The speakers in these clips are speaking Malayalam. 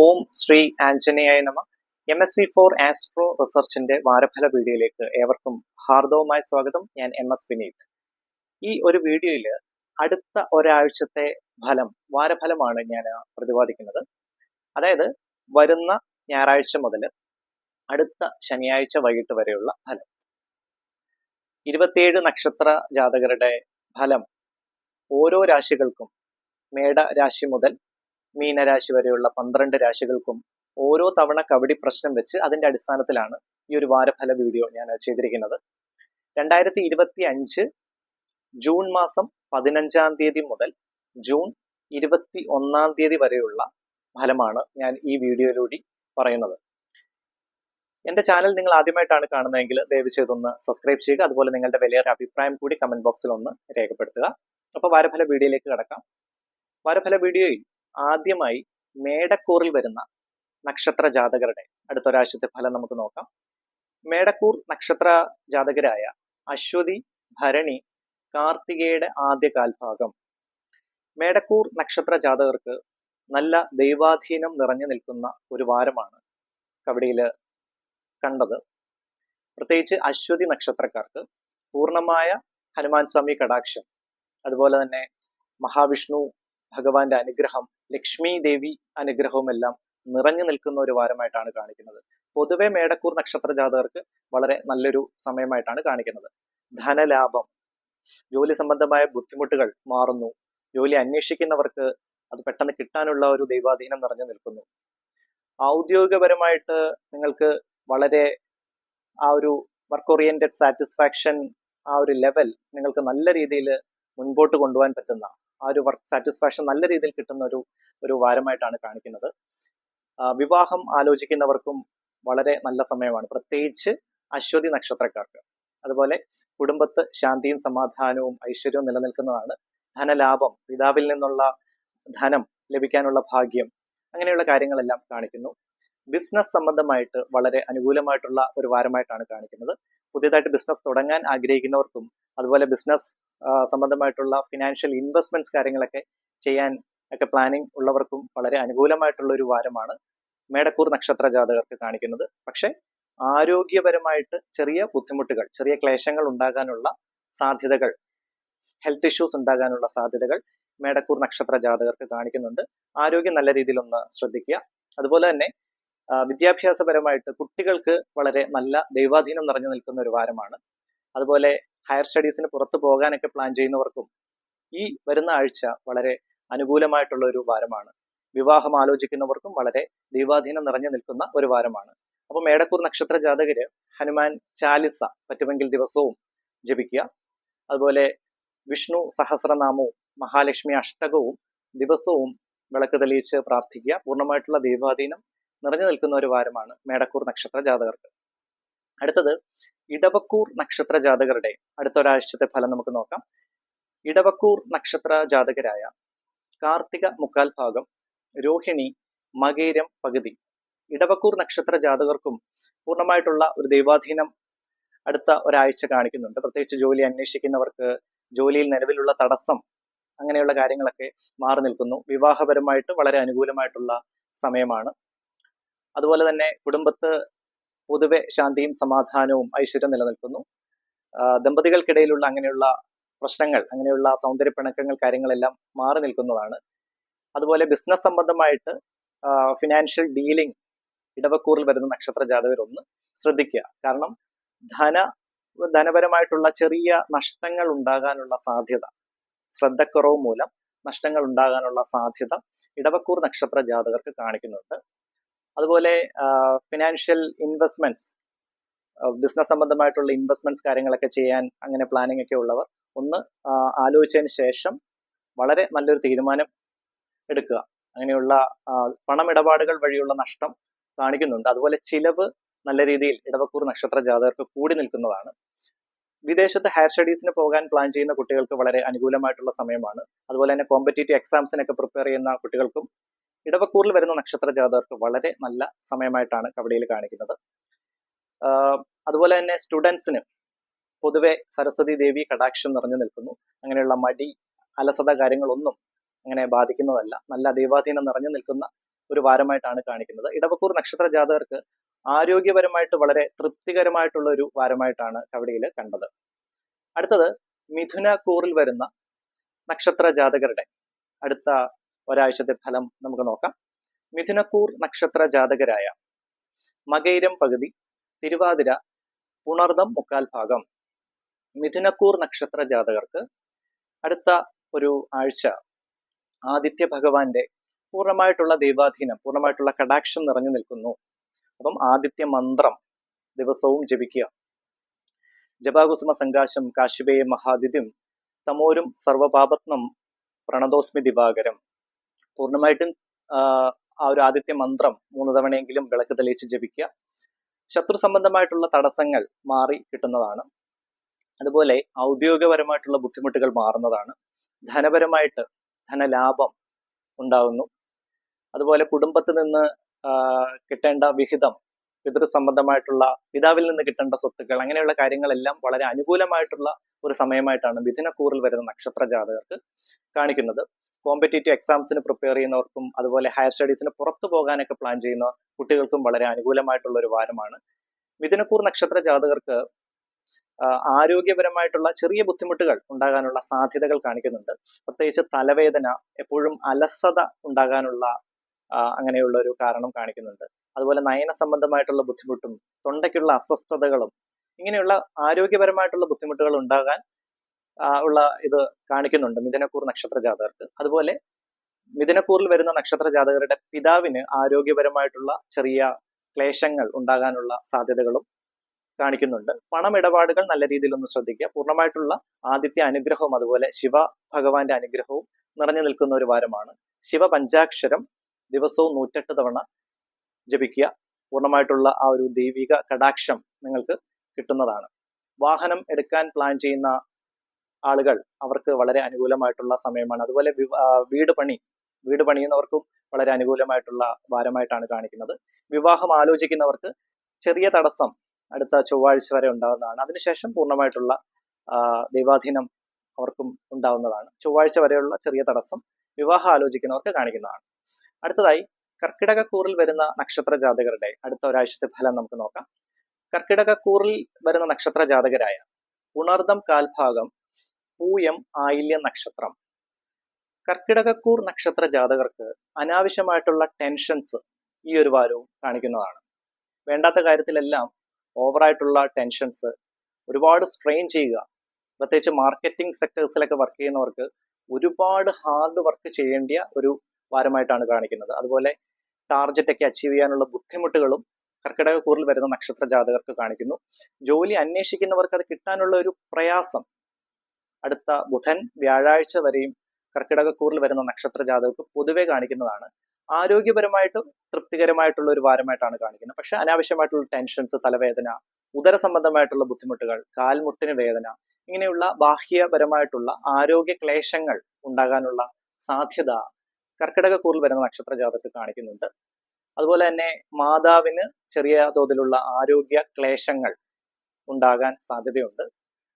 ഓം ശ്രീ ആഞ്ജനേയായ നമ. MS-V4 ആസ്ട്രോ റിസർച്ചിന്റെ വാരഫല വീഡിയോയിലേക്ക് ഏവർക്കും ഹാർദവമായ സ്വാഗതം. ഞാൻ MS വിനീത്. ഈ ഒരു വീഡിയോയിൽ അടുത്ത ഒരാഴ്ചത്തെ വാരഫലമാണ് ഞാൻ പ്രതിപാദിക്കുന്നത്. അതായത് വരുന്ന ഞായറാഴ്ച മുതൽ അടുത്ത ശനിയാഴ്ച വൈകിട്ട് വരെയുള്ള ഫലം. 27 നക്ഷത്ര ജാതകരുടെ ഫലം ഓരോ രാശികൾക്കും മേട രാശി മുതൽ മീനരാശി വരെയുള്ള 12 രാശികൾക്കും ഓരോ തവണ കബഡി പ്രശ്നം വെച്ച് അതിന്റെ അടിസ്ഥാനത്തിലാണ് ഈ ഒരു വാരഫല വീഡിയോ ഞാൻ ചെയ്തിരിക്കുന്നത്. 2025 ജൂൺ മാസം 15 തീയതി മുതൽ ജൂൺ 21 വരെയുള്ള ഫലമാണ് ഞാൻ ഈ വീഡിയോയിലൂടെ പറയുന്നത്. എന്റെ ചാനൽ നിങ്ങൾ ആദ്യമായിട്ടാണ് കാണുന്നതെങ്കിൽ ദയവ് ചെയ്തൊന്ന് സബ്സ്ക്രൈബ് ചെയ്യുക. അതുപോലെ നിങ്ങളുടെ വലിയൊരു അഭിപ്രായം കൂടി കമന്റ് ബോക്സിൽ ഒന്ന് രേഖപ്പെടുത്തുക. അപ്പോൾ വാരഫല വീഡിയോയിലേക്ക് കടക്കാം. വാരഫല വീഡിയോയിൽ ആദ്യമായി മേടക്കൂറിൽ വരുന്ന നക്ഷത്ര ജാതകരുടെ അടുത്തൊരാഴ്ചത്തെ ഫലം നമുക്ക് നോക്കാം. മേടക്കൂർ നക്ഷത്ര ജാതകരായ അശ്വതി, ഭരണി, കാർത്തികയുടെ ആദ്യ കാൽഭാഗം. മേടക്കൂർ നക്ഷത്ര ജാതകർക്ക് നല്ല ദൈവാധീനം നിറഞ്ഞു നിൽക്കുന്ന ഒരു വാരമാണ് കബഡിയില് കണ്ടത്. പ്രത്യേകിച്ച് അശ്വതി നക്ഷത്രക്കാർക്ക് പൂർണ്ണമായ ഹനുമാൻ സ്വാമി കടാക്ഷം, അതുപോലെ തന്നെ മഹാവിഷ്ണു ഭഗവാന്റെ അനുഗ്രഹം, ലക്ഷ്മി ദേവി അനുഗ്രഹവും എല്ലാം നിറഞ്ഞു നിൽക്കുന്ന ഒരു വാരമായിട്ടാണ് കാണിക്കുന്നത്. പൊതുവെ മേടക്കൂർ നക്ഷത്ര ജാതകർക്ക് വളരെ നല്ലൊരു സമയമായിട്ടാണ് കാണിക്കുന്നത്. ധനലാഭം, ജോലി സംബന്ധമായ ബുദ്ധിമുട്ടുകൾ മാറുന്നു. ജോലി അന്വേഷിക്കുന്നവർക്ക് അത് പെട്ടെന്ന് കിട്ടാനുള്ള ഒരു ദൈവാധീനം നിറഞ്ഞു നിൽക്കുന്നു. ഔദ്യോഗികപരമായിട്ട് നിങ്ങൾക്ക് വളരെ ആ ഒരു വർക്ക് ഓറിയന്റഡ് സാറ്റിസ്ഫാക്ഷൻ, ആ ഒരു ലെവൽ നിങ്ങൾക്ക് നല്ല രീതിയിൽ മുൻപോട്ട് കൊണ്ടുപോകാൻ പറ്റുന്ന ആ ഒരു വർക്ക് സാറ്റിസ്ഫാക്ഷൻ നല്ല രീതിയിൽ കിട്ടുന്ന ഒരു വാരമായിട്ടാണ് കാണിക്കുന്നത്. വിവാഹം ആലോചിക്കുന്നവർക്കും വളരെ നല്ല സമയമാണ്, പ്രത്യേകിച്ച് അശ്വതി നക്ഷത്രക്കാർക്ക്. അതുപോലെ കുടുംബത്ത് ശാന്തിയും സമാധാനവും ഐശ്വര്യവും നിലനിൽക്കുന്നതാണ്. ധനലാഭം, പിതാവിൽ നിന്നുള്ള ധനം ലഭിക്കാനുള്ള ഭാഗ്യം, അങ്ങനെയുള്ള കാര്യങ്ങളെല്ലാം കാണിക്കുന്നു. ബിസിനസ് സംബന്ധമായിട്ട് വളരെ അനുകൂലമായിട്ടുള്ള ഒരു വാരമായിട്ടാണ് കാണിക്കുന്നത്. പുതിയതായിട്ട് ബിസിനസ് തുടങ്ങാൻ ആഗ്രഹിക്കുന്നവർക്കും അതുപോലെ ബിസിനസ് സംബന്ധമായിട്ടുള്ള ഫിനാൻഷ്യൽ ഇൻവെസ്റ്റ്മെന്റ്സ് കാര്യങ്ങളൊക്കെ ചെയ്യാൻ ഒക്കെ പ്ലാനിങ് ഉള്ളവർക്കും വളരെ അനുകൂലമായിട്ടുള്ള ഒരു വാരമാണ് മേടക്കൂർ നക്ഷത്ര ജാതകർക്ക് കാണിക്കുന്നത്. പക്ഷെ ആരോഗ്യപരമായിട്ട് ചെറിയ ബുദ്ധിമുട്ടുകൾ, ചെറിയ ക്ലേശങ്ങൾ ഉണ്ടാകാനുള്ള സാധ്യതകൾ, ഹെൽത്ത് ഇഷ്യൂസ് ഉണ്ടാകാനുള്ള സാധ്യതകൾ മേടക്കൂർ നക്ഷത്ര ജാതകർക്ക് കാണിക്കുന്നുണ്ട്. ആരോഗ്യം നല്ല രീതിയിൽ ഒന്ന് ശ്രദ്ധിക്കുക. അതുപോലെ തന്നെ വിദ്യാഭ്യാസപരമായിട്ട് കുട്ടികൾക്ക് വളരെ നല്ല ദൈവാധീനം നിറഞ്ഞു നിൽക്കുന്ന ഒരു വാരമാണ്. അതുപോലെ ഹയർ സ്റ്റഡീസിന് പുറത്തു പോകാനൊക്കെ പ്ലാൻ ചെയ്യുന്നവർക്കും ഈ വരുന്ന ആഴ്ച വളരെ അനുകൂലമായിട്ടുള്ള ഒരു വാരമാണ്. വിവാഹം ആലോചിക്കുന്നവർക്കും വളരെ ദൈവാധീനം നിറഞ്ഞു നിൽക്കുന്ന ഒരു വാരമാണ്. അപ്പൊ മേടക്കൂർ നക്ഷത്ര ജാതകര് ഹനുമാൻ ചാലിസ പറ്റുമെങ്കിൽ ദിവസവും ജപിക്കുക. അതുപോലെ വിഷ്ണു സഹസ്രനാമവും മഹാലക്ഷ്മി അഷ്ടകവും ദിവസവും വിളക്ക് തെളിയിച്ച് പ്രാർത്ഥിക്കുക. പൂർണ്ണമായിട്ടുള്ള ദൈവാധീനം നിറഞ്ഞു നിൽക്കുന്ന ഒരു വാരമാണ് മേടക്കൂർ നക്ഷത്ര ജാതകർക്ക്. അടുത്തത് ഇടവക്കൂർ നക്ഷത്ര ജാതകരുടെ അടുത്തൊരാഴ്ചത്തെ ഫലം നമുക്ക് നോക്കാം. ഇടവക്കൂർ നക്ഷത്ര ജാതകരായ കാർത്തിക മുക്കാൽ ഭാഗം, രോഹിണി, മകേരം പകുതി. ഇടവക്കൂർ നക്ഷത്ര ജാതകർക്കും പൂർണ്ണമായിട്ടുള്ള ഒരു ദൈവാധീനം അടുത്ത ഒരാഴ്ച കാണിക്കുന്നുണ്ട്. പ്രത്യേകിച്ച് ജോലി അന്വേഷിക്കുന്നവർക്ക് ജോലിയിൽ നിലവിലുള്ള തടസ്സം, അങ്ങനെയുള്ള കാര്യങ്ങളൊക്കെ മാറി നിൽക്കുന്നു. വിവാഹപരമായിട്ട് വളരെ അനുകൂലമായിട്ടുള്ള സമയമാണ്. അതുപോലെ തന്നെ കുടുംബത്ത് പൊതുവെ ശാന്തിയും സമാധാനവും ഐശ്വര്യം നിലനിൽക്കുന്നു. ദമ്പതികൾക്കിടയിലുള്ള അങ്ങനെയുള്ള പ്രശ്നങ്ങൾ, അങ്ങനെയുള്ള സൗന്ദര്യപ്പിണക്കങ്ങൾ കാര്യങ്ങളെല്ലാം മാറി നിൽക്കുന്നതാണ്. അതുപോലെ ബിസിനസ് സംബന്ധമായിട്ട് ഫിനാൻഷ്യൽ ഡീലിംഗ് ഇടവക്കൂറിൽ വരുന്ന നക്ഷത്ര ജാതകർ ഒന്ന് ശ്രദ്ധിക്കുക. കാരണം ധനപരമായിട്ടുള്ള ചെറിയ നഷ്ടങ്ങൾ ഉണ്ടാകാനുള്ള സാധ്യത, ശ്രദ്ധക്കുറവ് മൂലം നഷ്ടങ്ങൾ ഉണ്ടാകാനുള്ള സാധ്യത ഇടവക്കൂർ നക്ഷത്ര ജാതകർക്ക് കാണിക്കുന്നുണ്ട്. അതുപോലെ ഫിനാൻഷ്യൽ ഇൻവെസ്റ്റ്മെന്റ്സ്, ബിസിനസ് സംബന്ധമായിട്ടുള്ള ഇൻവെസ്റ്റ്മെന്റ്സ് കാര്യങ്ങളൊക്കെ ചെയ്യാൻ അങ്ങനെ പ്ലാനിങ് ഒക്കെ ഉള്ളവർ ഒന്ന് ആലോചിച്ചതിന് ശേഷം വളരെ നല്ലൊരു തീരുമാനം എടുക്കുക. അങ്ങനെയുള്ള പണമിടപാടുകൾ വഴിയുള്ള നഷ്ടം കാണിക്കുന്നുണ്ട്. അതുപോലെ ചിലവ് നല്ല രീതിയിൽ ഇടവക്കൂർ നക്ഷത്ര ജാതകർക്ക് കൂടി നിൽക്കുന്നതാണ്. വിദേശത്ത് ഹയർ സ്റ്റഡീസിന് പോകാൻ പ്ലാൻ ചെയ്യുന്ന കുട്ടികൾക്ക് വളരെ അനുകൂലമായിട്ടുള്ള സമയമാണ്. അതുപോലെ തന്നെ കോമ്പറ്റേറ്റീവ് എക്സാംസിനൊക്കെ പ്രിപ്പയർ ചെയ്യുന്ന കുട്ടികൾക്കും ഇടവക്കൂറിൽ വരുന്ന നക്ഷത്ര ജാതകർക്ക് വളരെ നല്ല സമയമായിട്ടാണ് കബഡിയിൽ കാണിക്കുന്നത്. അതുപോലെ തന്നെ സ്റ്റുഡൻസിന് പൊതുവെ സരസ്വതി ദേവി കടാക്ഷം നിറഞ്ഞു നിൽക്കുന്നു. അങ്ങനെയുള്ള മടി, അലസത കാര്യങ്ങളൊന്നും അങ്ങനെ ബാധിക്കുന്നതല്ല. നല്ല ദൈവാധീനം നിറഞ്ഞു നിൽക്കുന്ന ഒരു വാരമായിട്ടാണ് കാണിക്കുന്നത്. ഇടവക്കൂർ നക്ഷത്ര ജാതകർക്ക് ആരോഗ്യപരമായിട്ട് വളരെ തൃപ്തികരമായിട്ടുള്ള ഒരു വാരമായിട്ടാണ് കവടിയിൽ കണ്ടത്. അടുത്തത് മിഥുന കൂറിൽ വരുന്ന നക്ഷത്ര ജാതകരുടെ അടുത്ത ഒരാഴ്ചത്തെ ഫലം നമുക്ക് നോക്കാം. മിഥുനക്കൂർ നക്ഷത്ര ജാതകരായ മകയിരം പകുതി, തിരുവാതിര, പുണർദം മുക്കാൽ ഭാഗം മിഥുനക്കൂർ നക്ഷത്ര ജാതകർക്ക് അടുത്ത ഒരു ആഴ്ച ആദിത്യ ഭഗവാന്റെ പൂർണ്ണമായിട്ടുള്ള ദൈവാധീനം, പൂർണ്ണമായിട്ടുള്ള കടാക്ഷം നിറഞ്ഞു നിൽക്കുന്നു. അപ്പം ആദിത്യ മന്ത്രം ദിവസവും ജപിക്കുക. ജപാകുസുമ സങ്കാശം കാശിബേയ മഹാദിത്യം തമോരും സർവപാപത്നം പ്രണതോസ്മി ദിവാകരം. പൂർണ്ണമായിട്ടും ആ ഒരു ആദിത്യ മന്ത്രം 3 തവണയെങ്കിലും വിളക്ക് തെളിയിച്ച് ജപിക്കുക. ശത്രു സംബന്ധമായിട്ടുള്ള തടസ്സങ്ങൾ മാറി കിട്ടുന്നതാണ്. അതുപോലെ ഔദ്യോഗികപരമായിട്ടുള്ള ബുദ്ധിമുട്ടുകൾ മാറുന്നതാണ്. ധനപരമായിട്ട് ധനലാഭം ഉണ്ടാകുന്നു. അതുപോലെ കുടുംബത്തിൽ നിന്ന് കിട്ടേണ്ട വിഹിതം, പിതൃ സംബന്ധമായിട്ടുള്ള പിതാവിൽ നിന്ന് കിട്ടേണ്ട സ്വത്തുക്കൾ, അങ്ങനെയുള്ള കാര്യങ്ങളെല്ലാം വളരെ അനുകൂലമായിട്ടുള്ള ഒരു സമയമായിട്ടാണ് മിഥുനക്കൂറിൽ വരുന്ന നക്ഷത്ര ജാതകർക്ക് കാണിക്കുന്നത്. കോമ്പറ്റേറ്റീവ് എക്സാംസിന് പ്രിപ്പയർ ചെയ്യുന്നവർക്കും അതുപോലെ ഹയർ സ്റ്റഡീസിന് പുറത്തു പോകാനൊക്കെ പ്ലാൻ ചെയ്യുന്ന കുട്ടികൾക്കും വളരെ അനുകൂലമായിട്ടുള്ള ഒരു വാരമാണ്. മിഥുനക്കൂർ നക്ഷത്ര ജാതകർക്ക് ആരോഗ്യപരമായിട്ടുള്ള ചെറിയ ബുദ്ധിമുട്ടുകൾ ഉണ്ടാകാനുള്ള സാധ്യതകൾ കാണിക്കുന്നുണ്ട്. പ്രത്യേകിച്ച് തലവേദന, എപ്പോഴും അലസത ഉണ്ടാകാനുള്ള അങ്ങനെയുള്ള ഒരു കാരണം കാണിക്കുന്നുണ്ട്. അതുപോലെ നയന സംബന്ധമായിട്ടുള്ള ബുദ്ധിമുട്ടും തൊണ്ടയ്ക്കുള്ള അസ്വസ്ഥതകളും ഇങ്ങനെയുള്ള ആരോഗ്യപരമായിട്ടുള്ള ബുദ്ധിമുട്ടുകൾ ഉണ്ടാകാൻ ഉള്ള ഇത് കാണിക്കുന്നുണ്ട് മിഥുനക്കൂർ നക്ഷത്ര ജാതകർക്ക്. അതുപോലെ മിഥുനക്കൂറിൽ വരുന്ന നക്ഷത്ര ജാതകരുടെ പിതാവിന് ആരോഗ്യപരമായിട്ടുള്ള ചെറിയ ക്ലേശങ്ങൾ ഉണ്ടാകാനുള്ള സാധ്യതകളും കാണിക്കുന്നുണ്ട്. പണമിടപാടുകൾ നല്ല രീതിയിൽ ഒന്ന് ശ്രദ്ധിക്കുക. പൂർണ്ണമായിട്ടുള്ള ആദിത്യ അനുഗ്രഹവും അതുപോലെ ശിവ ഭഗവാന്റെ അനുഗ്രഹവും നിറഞ്ഞു നിൽക്കുന്ന ഒരു വാരമാണ്. ശിവ പഞ്ചാക്ഷരം ദിവസവും 108 തവണ ജപിക്കുക. പൂർണ്ണമായിട്ടുള്ള ആ ഒരു ദൈവിക കടാക്ഷം നിങ്ങൾക്ക് കിട്ടുന്നതാണ്. വാഹനം എടുക്കാൻ പ്ലാൻ ചെയ്യുന്ന ആളുകൾ അവർക്ക് വളരെ അനുകൂലമായിട്ടുള്ള സമയമാണ്. അതുപോലെ വീട് പണിയുന്നവർക്കും വളരെ അനുകൂലമായിട്ടുള്ള വാരമായിട്ടാണ് കാണിക്കുന്നത്. വിവാഹം ആലോചിക്കുന്നവർക്ക് ചെറിയ തടസ്സം അടുത്ത ചൊവ്വാഴ്ച വരെ ഉണ്ടാകുന്നതാണ്. അതിനുശേഷം പൂർണ്ണമായിട്ടുള്ള ദൈവാധീനം അവർക്കും ഉണ്ടാവുന്നതാണ്. ചൊവ്വാഴ്ച വരെയുള്ള ചെറിയ തടസ്സം വിവാഹം ആലോചിക്കുന്നവർക്ക് കാണിക്കുന്നതാണ്. അടുത്തതായി കർക്കിടകക്കൂറിൽ വരുന്ന നക്ഷത്ര ജാതകരുടെ അടുത്ത ഒരാഴ്ചത്തെ ഫലം നമുക്ക് നോക്കാം. കർക്കിടകക്കൂറിൽ വരുന്ന നക്ഷത്ര ജാതകരായ ഉണർദം കാൽഭാഗം, പൂയം, ആയില്യം നക്ഷത്രം. കർക്കിടകക്കൂർ നക്ഷത്ര ജാതകർക്ക് അനാവശ്യമായിട്ടുള്ള ടെൻഷൻസ് ഈ ഒരു വാരവും കാണിക്കുന്നതാണ്. വേണ്ടാത്ത കാര്യത്തിലെല്ലാം ഓവറായിട്ടുള്ള ടെൻഷൻസ്, ഒരുപാട് സ്ട്രെയിൻ ചെയ്യുക. പ്രത്യേകിച്ച് മാർക്കറ്റിംഗ് സെക്ടേഴ്സിലൊക്കെ വർക്ക് ചെയ്യുന്നവർക്ക് ഒരുപാട് ഹാർഡ് വർക്ക് ചെയ്യേണ്ട ഒരു വാരമായിട്ടാണ് കാണിക്കുന്നത്. അതുപോലെ ടാർഗറ്റ് ഒക്കെ അച്ചീവ് ചെയ്യാനുള്ള ബുദ്ധിമുട്ടുകളും കർക്കിടകക്കൂറിൽ വരുന്ന നക്ഷത്ര ജാതകർക്ക് കാണിക്കുന്നു. ജോലി അന്വേഷിക്കുന്നവർക്ക് അത് കിട്ടാനുള്ള ഒരു പ്രയാസം അടുത്ത ബുധൻ, വ്യാഴാഴ്ച വരെയും കർക്കിടകക്കൂറിൽ വരുന്ന നക്ഷത്ര ജാതകർക്ക് പൊതുവെ കാണിക്കുന്നതാണ്. ആരോഗ്യപരമായിട്ടും തൃപ്തികരമായിട്ടുള്ള ഒരു വാരമായിട്ടാണ് കാണിക്കുന്നത്. പക്ഷെ അനാവശ്യമായിട്ടുള്ള ടെൻഷൻസ്, തലവേദന, ഉദര സംബന്ധമായിട്ടുള്ള ബുദ്ധിമുട്ടുകൾ, കാൽമുട്ടിന് വേദന, ഇങ്ങനെയുള്ള ബാഹ്യപരമായിട്ടുള്ള ആരോഗ്യ ക്ലേശങ്ങൾ ഉണ്ടാകാനുള്ള സാധ്യത കർക്കിടകക്കൂറിൽ വരുന്ന നക്ഷത്ര ജാതകർക്ക് കാണിക്കുന്നുണ്ട്. അതുപോലെ തന്നെ മാതാവിന് ചെറിയ തോതിലുള്ള ആരോഗ്യ ക്ലേശങ്ങൾ ഉണ്ടാകാൻ സാധ്യതയുണ്ട്.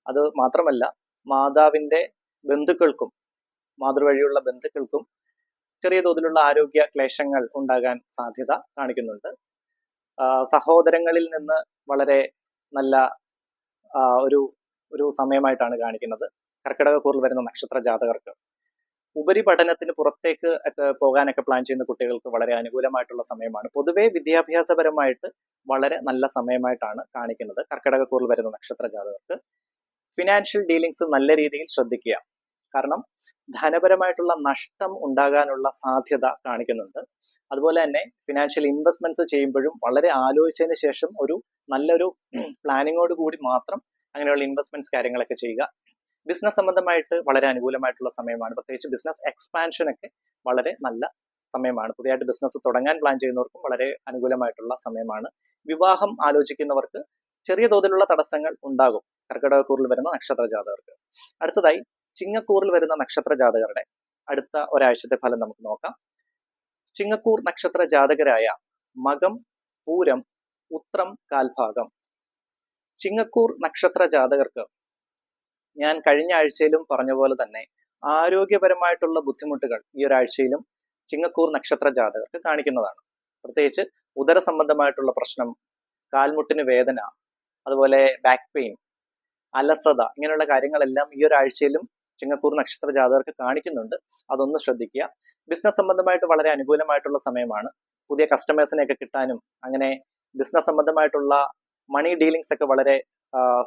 അത് മാത്രമല്ല മാതാവിന്റെ ബന്ധുക്കൾക്കും, മാതൃവഴിയുള്ള ബന്ധുക്കൾക്കും ചെറിയ തോതിലുള്ള ആരോഗ്യ ക്ലേശങ്ങൾ ഉണ്ടാകാൻ സാധ്യത കാണിക്കുന്നുണ്ട്. സഹോദരങ്ങളിൽ നിന്ന് വളരെ നല്ല ഒരു സമയമായിട്ടാണ് കാണിക്കുന്നത് കർക്കിടകക്കൂറിൽ വരുന്ന നക്ഷത്ര ജാതകർക്ക്. ഉപരിപഠനത്തിന് പുറത്തേക്ക് പോകാനൊക്കെ പ്ലാൻ ചെയ്യുന്ന കുട്ടികൾക്ക് വളരെ അനുകൂലമായിട്ടുള്ള സമയമാണ്. പൊതുവെ വിദ്യാഭ്യാസപരമായിട്ട് വളരെ നല്ല സമയമായിട്ടാണ് കാണിക്കുന്നത് കർക്കിടകക്കൂറിൽ വരുന്ന നക്ഷത്ര ജാതകർക്ക്. ഫിനാൻഷ്യൽ ഡീലിങ്സ് നല്ല രീതിയിൽ ശ്രദ്ധിക്കുക. കാരണം ധനപരമായിട്ടുള്ള നഷ്ടം ഉണ്ടാകാനുള്ള സാധ്യത കാണിക്കുന്നുണ്ട്. അതുപോലെ തന്നെ ഫിനാൻഷ്യൽ ഇൻവെസ്റ്റ്മെന്റ്സ് ചെയ്യുമ്പോഴും വളരെ ആലോചിച്ചതിന് ശേഷം ഒരു നല്ലൊരു പ്ലാനിങ്ങോട് കൂടി മാത്രം അങ്ങനെയുള്ള ഇൻവെസ്റ്റ്മെന്റ്സ് കാര്യങ്ങളൊക്കെ ചെയ്യുക. ബിസിനസ് സംബന്ധമായിട്ട് വളരെ അനുകൂലമായിട്ടുള്ള സമയമാണ്. പ്രത്യേകിച്ച് ബിസിനസ് എക്സ്പാൻഷൻ ഒക്കെ വളരെ നല്ല സമയമാണ്. പുതിയതായിട്ട് ബിസിനസ് തുടങ്ങാൻ പ്ലാൻ ചെയ്യുന്നവർക്കും വളരെ അനുകൂലമായിട്ടുള്ള സമയമാണ്. വിവാഹം ആലോചിക്കുന്നവർക്ക് ചെറിയ തോതിലുള്ള തടസ്സങ്ങൾ ഉണ്ടാകും കർക്കിടകക്കൂറിൽ വരുന്ന നക്ഷത്ര ജാതകർക്ക്. അടുത്തതായി ചിങ്ങക്കൂറിൽ വരുന്ന നക്ഷത്ര ജാതകരുടെ അടുത്ത ഒരാഴ്ചത്തെ ഫലം നമുക്ക് നോക്കാം. ചിങ്ങക്കൂർ നക്ഷത്ര ജാതകരായ മകം, പൂരം, ഉത്രം കാൽഭാഗം. ചിങ്ങക്കൂർ നക്ഷത്ര ജാതകർക്ക് ഞാൻ കഴിഞ്ഞ ആഴ്ചയിലും പറഞ്ഞ പോലെ തന്നെ ആരോഗ്യപരമായിട്ടുള്ള ബുദ്ധിമുട്ടുകൾ ഈ ഒരാഴ്ചയിലും ചിങ്ങക്കൂർ നക്ഷത്ര ജാതകർക്ക് കാണിക്കുന്നതാണ്. പ്രത്യേകിച്ച് ഉദര സംബന്ധമായിട്ടുള്ള പ്രശ്നം, കാൽമുട്ടിന് വേദന, അതുപോലെ ബാക്ക് പെയിൻ, അലസത, ഇങ്ങനെയുള്ള കാര്യങ്ങളെല്ലാം ഈ ഒരാഴ്ചയിലും ചിങ്ങക്കൂർ നക്ഷത്ര ജാതകർക്ക് കാണിക്കുന്നുണ്ട്. അതൊന്ന് ശ്രദ്ധിക്കുക. ബിസിനസ് സംബന്ധമായിട്ട് വളരെ അനുകൂലമായിട്ടുള്ള സമയമാണ്. പുതിയ കസ്റ്റമേഴ്സിനെയൊക്കെ കിട്ടാനും അങ്ങനെ ബിസിനസ് സംബന്ധമായിട്ടുള്ള മണി ഡീലിങ്സ് ഒക്കെ വളരെ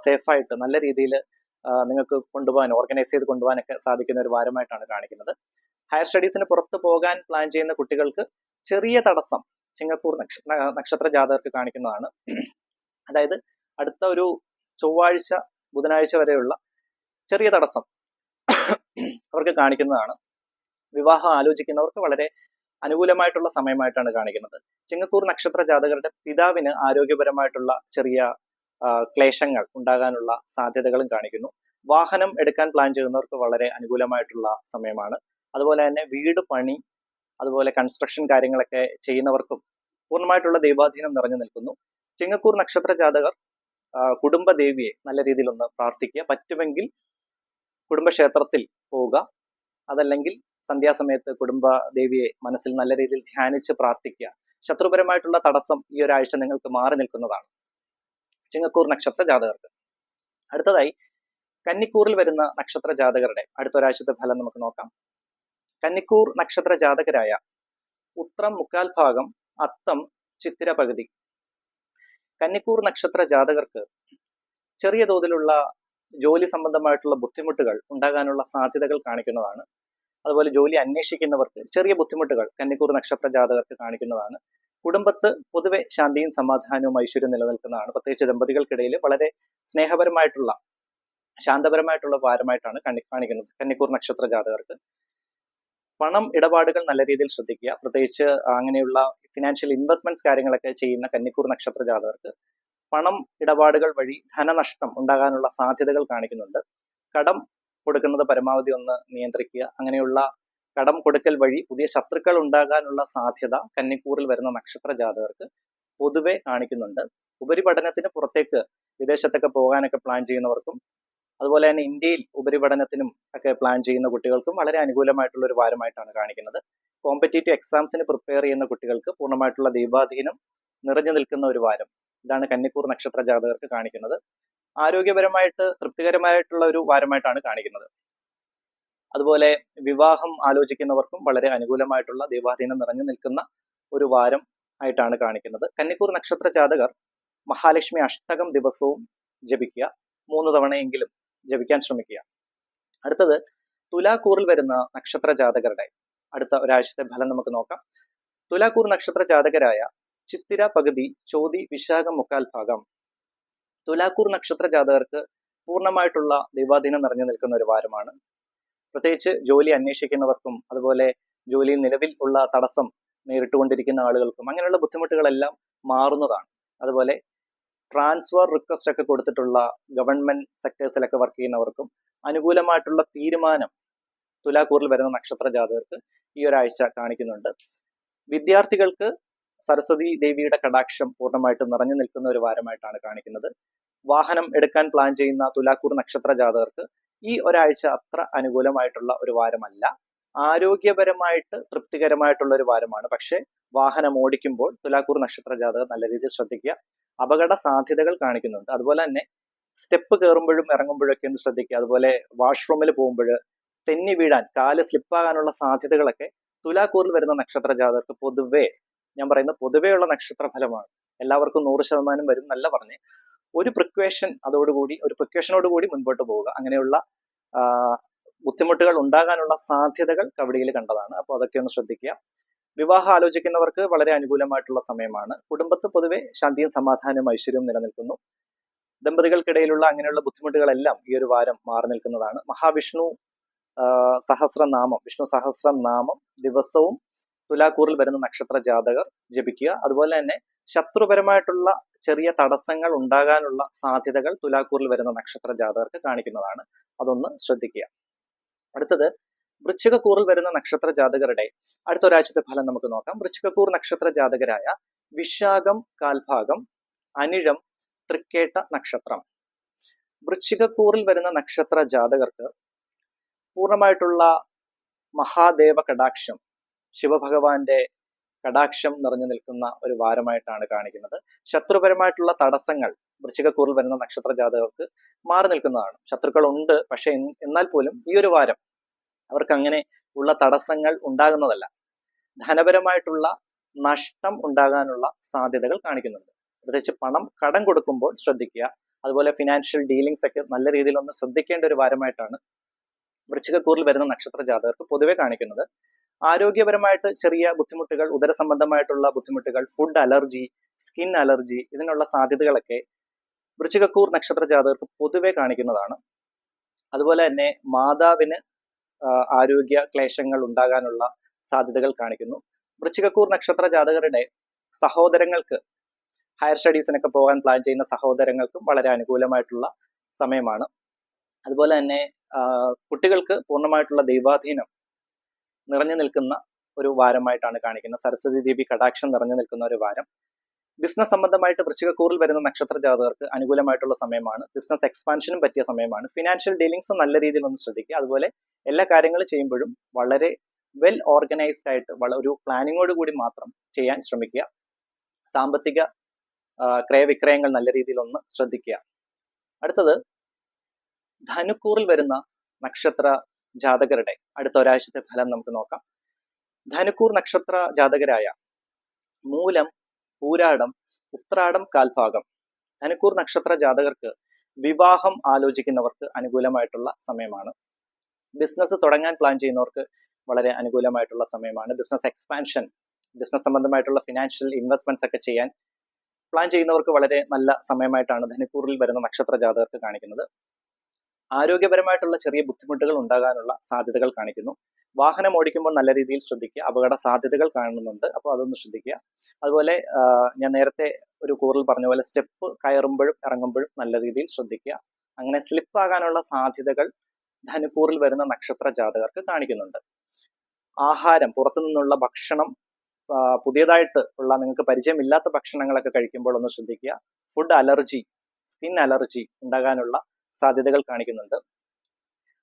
സേഫായിട്ട് നല്ല രീതിയിൽ നിങ്ങൾക്ക് കൊണ്ടുപോകാൻ, ഓർഗനൈസ് ചെയ്ത് കൊണ്ടുപോകാനൊക്കെ സാധിക്കുന്ന ഒരു വാരമായിട്ടാണ് കാണിക്കുന്നത്. ഹയർ സ്റ്റഡീസിന് പുറത്ത് പോകാൻ പ്ലാൻ ചെയ്യുന്ന കുട്ടികൾക്ക് ചെറിയ തടസ്സം ചിങ്ങക്കൂർ നക്ഷത്ര ജാതകർക്ക് കാണിക്കുന്നതാണ്. അതായത് അടുത്ത ഒരു ചൊവ്വാഴ്ച ബുധനാഴ്ച വരെയുള്ള ചെറിയ തടസ്സം അവർക്ക് കാണിക്കുന്നതാണ്. വിവാഹം ആലോചിക്കുന്നവർക്ക് വളരെ അനുകൂലമായിട്ടുള്ള സമയമായിട്ടാണ് കാണിക്കുന്നത്. ചിങ്ങക്കൂർ നക്ഷത്ര ജാതകരുടെ പിതാവിന് ആരോഗ്യപരമായിട്ടുള്ള ചെറിയ ക്ലേശങ്ങൾ ഉണ്ടാകാനുള്ള സാധ്യതകളും കാണിക്കുന്നു. വാഹനം എടുക്കാൻ പ്ലാൻ ചെയ്യുന്നവർക്ക് വളരെ അനുകൂലമായിട്ടുള്ള സമയമാണ്. അതുപോലെ തന്നെ വീട് പണി, അതുപോലെ കൺസ്ട്രക്ഷൻ കാര്യങ്ങളൊക്കെ ചെയ്യുന്നവർക്കും പൂർണ്ണമായിട്ടുള്ള ദൈവാധീനം നിറഞ്ഞു നിൽക്കുന്നു. ചിങ്ങക്കൂർ നക്ഷത്ര ജാതകർ കുടുംബദേവിയെ നല്ല രീതിയിൽ ഒന്ന് പ്രാർത്ഥിക്കുക. പറ്റുമെങ്കിൽ കുടുംബക്ഷേത്രത്തിൽ പോവുക, അതല്ലെങ്കിൽ സന്ധ്യാസമയത്ത് കുടുംബദേവിയെ മനസ്സിൽ നല്ല രീതിയിൽ ധ്യാനിച്ച് പ്രാർത്ഥിക്കുക. ശത്രുപരമായിട്ടുള്ള തടസ്സം ഈ ഒരാഴ്ച നിങ്ങൾക്ക് മാറി നിൽക്കുന്നതാണ് ചിങ്ങക്കൂർ നക്ഷത്ര ജാതകർക്ക്. അടുത്തതായി കന്നിക്കൂറിൽ വരുന്ന നക്ഷത്ര ജാതകരുടെ അടുത്ത ഒരാഴ്ചത്തെ ഫലം നമുക്ക് നോക്കാം. കന്നിക്കൂർ നക്ഷത്ര ജാതകരായ ഉത്രം മുക്കാൽ ഭാഗം, അത്തം ചിത്തിര പകുതി കന്നിക്കൂർ നക്ഷത്ര ജാതകർക്ക് ചെറിയ തോതിലുള്ള ജോലി സംബന്ധമായിട്ടുള്ള ബുദ്ധിമുട്ടുകൾ ഉണ്ടാകാനുള്ള സാധ്യതകൾ കാണിക്കുന്നതാണ്. അതുപോലെ ജോലി അന്വേഷിക്കുന്നവർക്ക് ചെറിയ ബുദ്ധിമുട്ടുകൾ കന്നിക്കൂർ നക്ഷത്ര ജാതകർക്ക് കാണിക്കുന്നതാണ്. കുടുംബത്ത് പൊതുവെ ശാന്തിയും സമാധാനവും ഐശ്വര്യം നിലനിൽക്കുന്നതാണ്. പ്രത്യേകിച്ച് ദമ്പതികൾക്കിടയിൽ വളരെ സ്നേഹപരമായിട്ടുള്ള ശാന്തപരമായിട്ടുള്ള വാരമായിട്ടാണ് കാണിക്കുന്നത് കന്നിക്കൂർ നക്ഷത്ര ജാതകർക്ക്. പണം ഇടപാടുകൾ നല്ല രീതിയിൽ ശ്രദ്ധിക്കുക. പ്രത്യേകിച്ച് അങ്ങനെയുള്ള ഫിനാൻഷ്യൽ ഇൻവെസ്റ്റ്മെന്റ്സ് കാര്യങ്ങളൊക്കെ ചെയ്യുന്ന കന്നിക്കൂർ നക്ഷത്ര ജാതകർക്ക് പണം ഇടപാടുകൾ വഴി ധനനഷ്ടം ഉണ്ടാകാനുള്ള സാധ്യതകൾ കാണിക്കുന്നുണ്ട്. കടം കൊടുക്കുന്നത് പരമാവധി ഒന്ന് നിയന്ത്രിക്കുക. അങ്ങനെയുള്ള കടം കൊടുക്കൽ വഴി പുതിയ ശത്രുക്കൾ ഉണ്ടാകാനുള്ള സാധ്യത കന്നിക്കൂറിൽ വരുന്ന നക്ഷത്ര ജാതകർക്ക് പൊതുവെ കാണിക്കുന്നുണ്ട്. ഉപരിപഠനത്തിന് പുറത്തേക്ക് വിദേശത്തൊക്കെ പോകാനൊക്കെ പ്ലാൻ ചെയ്യുന്നവർക്കും, അതുപോലെ തന്നെ ഇന്ത്യയിൽ ഉപരിപഠനത്തിനും ഒക്കെ പ്ലാൻ ചെയ്യുന്ന കുട്ടികൾക്കും വളരെ അനുകൂലമായിട്ടുള്ള ഒരു വാരമായിട്ടാണ് കാണിക്കുന്നത്. കോമ്പറ്റേറ്റീവ് എക്സാംസിന് പ്രിപ്പയർ ചെയ്യുന്ന കുട്ടികൾക്ക് പൂർണ്ണമായിട്ടുള്ള ദൈവാധീനം നിറഞ്ഞു നിൽക്കുന്ന ഒരു വാരം. ഇതാണ് കന്നിക്കൂർ നക്ഷത്ര ജാതകർക്ക് കാണിക്കുന്നത്. ആരോഗ്യപരമായിട്ട് തൃപ്തികരമായിട്ടുള്ള ഒരു വാരമായിട്ടാണ് കാണിക്കുന്നത്. അതുപോലെ വിവാഹം ആലോചിക്കുന്നവർക്കും വളരെ അനുകൂലമായിട്ടുള്ള ദൈവാധീനം നിറഞ്ഞു നിൽക്കുന്ന ഒരു വാരം ആയിട്ടാണ് കാണിക്കുന്നത്. കന്നിക്കൂർ നക്ഷത്ര ജാതകർ മഹാലക്ഷ്മി അഷ്ടകം ദിവസവും ജപിക്കുക. 3 തവണയെങ്കിലും ജപിക്കാൻ ശ്രമിക്കുക. അടുത്തത് തുലാക്കൂറിൽ വരുന്ന നക്ഷത്ര ജാതകരുടെ അടുത്ത ഒരാഴ്ചത്തെ ഫലം നമുക്ക് നോക്കാം. തുലാക്കൂർ നക്ഷത്ര ജാതകരായ ചിത്തിര പകുതി, ചോതി വിശാഖം മുക്കാൽ ഭാഗം തുലാക്കൂർ നക്ഷത്ര ജാതകർക്ക് പൂർണ്ണമായിട്ടുള്ള ദൈവാധീനം നിറഞ്ഞു നിൽക്കുന്ന ഒരു വാരമാണ്. പ്രത്യേകിച്ച് ജോലി അന്വേഷിക്കുന്നവർക്കും, അതുപോലെ ജോലിയിൽ നിലവിൽ ഉള്ള തടസ്സം നേരിട്ടുകൊണ്ടിരിക്കുന്ന ആളുകൾക്കും അങ്ങനെയുള്ള ബുദ്ധിമുട്ടുകളെല്ലാം മാറുന്നതാണ്. അതുപോലെ ട്രാൻസ്ഫർ റിക്വസ്റ്റ് ഒക്കെ കൊടുത്തിട്ടുള്ള ഗവൺമെന്റ് സെക്ടേഴ്സിലൊക്കെ വർക്ക് ചെയ്യുന്നവർക്കും അനുകൂലമായിട്ടുള്ള തീരുമാനം തുലാക്കൂറിൽ വരുന്ന നക്ഷത്ര ജാതകർക്ക് ഈ ഒരാഴ്ച കാണിക്കുന്നുണ്ട്. വിദ്യാർത്ഥികൾക്ക് സരസ്വതി ദേവിയുടെ കടാക്ഷം പൂർണ്ണമായിട്ട് നിറഞ്ഞു നിൽക്കുന്ന ഒരു വാരമായിട്ടാണ് കാണിക്കുന്നത്. വാഹനം എടുക്കാൻ പ്ലാൻ ചെയ്യുന്ന തുലാക്കൂർ നക്ഷത്ര ജാതകർക്ക് ഈ ഒരാഴ്ച അത്ര അനുകൂലമായിട്ടുള്ള ഒരു വാരമല്ല. ആരോഗ്യപരമായിട്ട് തൃപ്തികരമായിട്ടുള്ള ഒരു വാരമാണ്. പക്ഷെ വാഹനം ഓടിക്കുമ്പോൾ തുലാക്കൂർ നക്ഷത്ര ജാതകർ നല്ല രീതിയിൽ ശ്രദ്ധിക്കുക. അപകട സാധ്യതകൾ കാണിക്കുന്നുണ്ട്. അതുപോലെ തന്നെ സ്റ്റെപ്പ് കയറുമ്പോഴും ഇറങ്ങുമ്പോഴൊക്കെ ഒന്ന് ശ്രദ്ധിക്കുക. അതുപോലെ വാഷ്റൂമിൽ പോകുമ്പോൾ തെന്നി വീഴാൻ, കാല് സ്ലിപ്പാകാനുള്ള സാധ്യതകളൊക്കെ തുലാക്കൂറിൽ വരുന്ന നക്ഷത്ര ജാതകർക്ക് പൊതുവേ, ഞാൻ പറയുന്നത് പൊതുവെയുള്ള നക്ഷത്ര ഫലമാണ്. എല്ലാവർക്കും 100% വരും എന്നല്ല പറഞ്ഞ്, ഒരു പ്രിക്വേഷനോടുകൂടി മുൻപോട്ട് പോവുക. അങ്ങനെയുള്ള ബുദ്ധിമുട്ടുകൾ ഉണ്ടാകാനുള്ള സാധ്യതകൾ കവടിയിൽ കണ്ടതാണ്. അപ്പോൾ അതൊക്കെ ഒന്ന് ശ്രദ്ധിക്കുക. വിവാഹം ആലോചിക്കുന്നവർക്ക് വളരെ അനുകൂലമായിട്ടുള്ള സമയമാണ്. കുടുംബത്ത് പൊതുവെ ശാന്തിയും സമാധാനവും ഐശ്വര്യവും നിലനിൽക്കുന്നു. ദമ്പതികൾക്കിടയിലുള്ള അങ്ങനെയുള്ള ബുദ്ധിമുട്ടുകളെല്ലാം ഈ ഒരു വാരം മാറി നിൽക്കുന്നതാണ്. മഹാവിഷ്ണു വിഷ്ണു സഹസ്രനാമം ദിവസവും തുലാക്കൂറിൽ വരുന്ന നക്ഷത്ര ജാതകർ ജപിക്കുക. അതുപോലെ തന്നെ ശത്രുപരമായിട്ടുള്ള ചെറിയ തടസ്സങ്ങൾ ഉണ്ടാകാനുള്ള സാധ്യതകൾ തുലാക്കൂറിൽ വരുന്ന നക്ഷത്ര ജാതകർക്ക് കാണിക്കുന്നതാണ്. അതൊന്ന് ശ്രദ്ധിക്കുക. അടുത്തത് വൃശ്ചികക്കൂറിൽ വരുന്ന നക്ഷത്ര ജാതകരുടെ അടുത്ത ഒരാഴ്ചത്തെ ഫലം നമുക്ക് നോക്കാം. വൃശ്ചികക്കൂർ നക്ഷത്ര ജാതകരായ വിശാഖം കാൽഭാഗം, അനിഴം, തൃക്കേട്ട നക്ഷത്രം. വൃശ്ചികക്കൂറിൽ വരുന്ന നക്ഷത്ര ജാതകർക്ക് പൂർണ്ണമായിട്ടുള്ള മഹാദേവ കടാക്ഷം ശിവഭഗവാന്റെ കടാക്ഷം നിറഞ്ഞു നിൽക്കുന്ന ഒരു വാരമായിട്ടാണ് കാണിക്കുന്നത്. ശത്രുപരമായിട്ടുള്ള തടസ്സങ്ങൾ വൃശ്ചികക്കൂറിൽ വരുന്ന നക്ഷത്ര ജാതകർക്ക് മാറി നിൽക്കുന്നതാണ്. ശത്രുക്കൾ ഉണ്ട്, പക്ഷെ എന്നാൽ പോലും ഈ ഒരു വാരം അവർക്ക് അങ്ങനെ ഉള്ള തടസ്സങ്ങൾ ഉണ്ടാകുന്നതല്ല. ധനപരമായിട്ടുള്ള നഷ്ടം ഉണ്ടാകാനുള്ള സാധ്യതകൾ കാണിക്കുന്നുണ്ട്. പ്രത്യേകിച്ച് പണം കടം കൊടുക്കുമ്പോൾ ശ്രദ്ധിക്കുക. അതുപോലെ ഫിനാൻഷ്യൽ ഡീലിങ്സ് ഒക്കെ നല്ല രീതിയിൽ ഒന്ന് ശ്രദ്ധിക്കേണ്ട ഒരു വാരമായിട്ടാണ് വൃശ്ചികക്കൂറിൽ വരുന്ന നക്ഷത്ര ജാതകർക്ക് പൊതുവെ കാണിക്കുന്നത്. ആരോഗ്യപരമായിട്ട് ചെറിയ ബുദ്ധിമുട്ടുകൾ, ഉദര സംബന്ധമായിട്ടുള്ള ബുദ്ധിമുട്ടുകൾ, ഫുഡ് അലർജി, സ്കിൻ അലർജി, ഇതിനുള്ള സാധ്യതകളൊക്കെ വൃശ്ചികക്കൂർ നക്ഷത്ര ജാതകർക്ക് പൊതുവെ കാണിക്കുന്നതാണ്. അതുപോലെ തന്നെ മാതാവിന് ആരോഗ്യ ക്ലേശങ്ങൾ ഉണ്ടാകാനുള്ള സാധ്യതകൾ കാണിക്കുന്നു. വൃശ്ചികക്കൂർ നക്ഷത്ര ജാതകരുടെ സഹോദരങ്ങൾക്ക്, ഹയർ സ്റ്റഡീസിനൊക്കെ പോകാൻ പ്ലാൻ ചെയ്യുന്ന സഹോദരങ്ങൾക്കും വളരെ അനുകൂലമായിട്ടുള്ള സമയമാണ്. അതുപോലെ തന്നെ കുട്ടികൾക്ക് പൂർണ്ണമായിട്ടുള്ള ദൈവാധീനം നിറഞ്ഞു നിൽക്കുന്ന ഒരു വാരമായിട്ടാണ് കാണിക്കുന്നത്. സരസ്വതി ദേവി കടാക്ഷം നിറഞ്ഞു നിൽക്കുന്ന ഒരു വാരം. ബിസിനസ് സംബന്ധമായിട്ട് വൃശ്ചികക്കൂറിൽ വരുന്ന നക്ഷത്ര ജാതകർക്ക് അനുകൂലമായിട്ടുള്ള സമയമാണ്. ബിസിനസ് എക്സ്പാൻഷനും പറ്റിയ സമയമാണ്. ഫിനാൻഷ്യൽ ഡീലിങ്സ് നല്ല രീതിയിൽ ഒന്ന് ശ്രദ്ധിക്കുക. അതുപോലെ എല്ലാ കാര്യങ്ങളും ചെയ്യുമ്പോഴും വളരെ വെൽ ഓർഗനൈസ്ഡ് ആയിട്ട് ഒരു പ്ലാനിങ്ങോട് കൂടി മാത്രം ചെയ്യാൻ ശ്രമിക്കുക. സാമ്പത്തിക ക്രയവിക്രയങ്ങൾ നല്ല രീതിയിൽ ഒന്ന് ശ്രദ്ധിക്കുക. അടുത്തത് ധനുക്കൂറിൽ വരുന്ന നക്ഷത്ര ജാതകരുടെ അടുത്ത ഒരാഴ്ചത്തെ ഫലം നമുക്ക് നോക്കാം. ധനുക്കൂർ നക്ഷത്ര ജാതകരായ മൂലം, പൂരാടം, ഉത്രാടം കാൽഭാഗം ധനുക്കൂർ നക്ഷത്ര ജാതകർക്ക് വിവാഹം ആലോചിക്കുന്നവർക്ക് അനുകൂലമായിട്ടുള്ള സമയമാണ്. ബിസിനസ് തുടങ്ങാൻ പ്ലാൻ ചെയ്യുന്നവർക്ക് വളരെ അനുകൂലമായിട്ടുള്ള സമയമാണ്. ബിസിനസ് എക്സ്പാൻഷൻ, ബിസിനസ് സംബന്ധമായിട്ടുള്ള ഫിനാൻഷ്യൽ ഇൻവെസ്റ്റ്മെന്റ്സ് ഒക്കെ ചെയ്യാൻ പ്ലാൻ ചെയ്യുന്നവർക്ക് വളരെ നല്ല സമയമായിട്ടാണ് ധനുക്കൂറിൽ വരുന്ന നക്ഷത്ര ജാതകർക്ക് കാണിക്കുന്നത്. ആരോഗ്യപരമായിട്ടുള്ള ചെറിയ ബുദ്ധിമുട്ടുകൾ ഉണ്ടാകാനുള്ള സാധ്യതകൾ കാണിക്കുന്നു. വാഹനം ഓടിക്കുമ്പോൾ നല്ല രീതിയിൽ ശ്രദ്ധിക്കുക. അപകട സാധ്യതകൾ കാണുന്നുണ്ട്, അപ്പോൾ അതൊന്ന് ശ്രദ്ധിക്കുക. അതുപോലെ ഞാൻ നേരത്തെ ഒരു കൂറിൽ പറഞ്ഞ പോലെ സ്റ്റെപ്പ് കയറുമ്പോഴും ഇറങ്ങുമ്പോഴും നല്ല രീതിയിൽ ശ്രദ്ധിക്കുക. അങ്ങനെ സ്ലിപ്പ് ആകാനുള്ള സാധ്യതകൾ ധനുക്കൂറിൽ വരുന്ന നക്ഷത്ര ജാതകർക്ക് കാണിക്കുന്നുണ്ട്. ആഹാരം, പുറത്തു നിന്നുള്ള ഭക്ഷണം, പുതിയതായിട്ട് ഉള്ള നിങ്ങൾക്ക് പരിചയമില്ലാത്ത ഭക്ഷണങ്ങളൊക്കെ കഴിക്കുമ്പോൾ ഒന്ന് ശ്രദ്ധിക്കുക. ഫുഡ് അലർജി, സ്കിൻ അലർജി ഉണ്ടാകാനുള്ള സാധ്യതകൾ കാണിക്കുന്നുണ്ട്.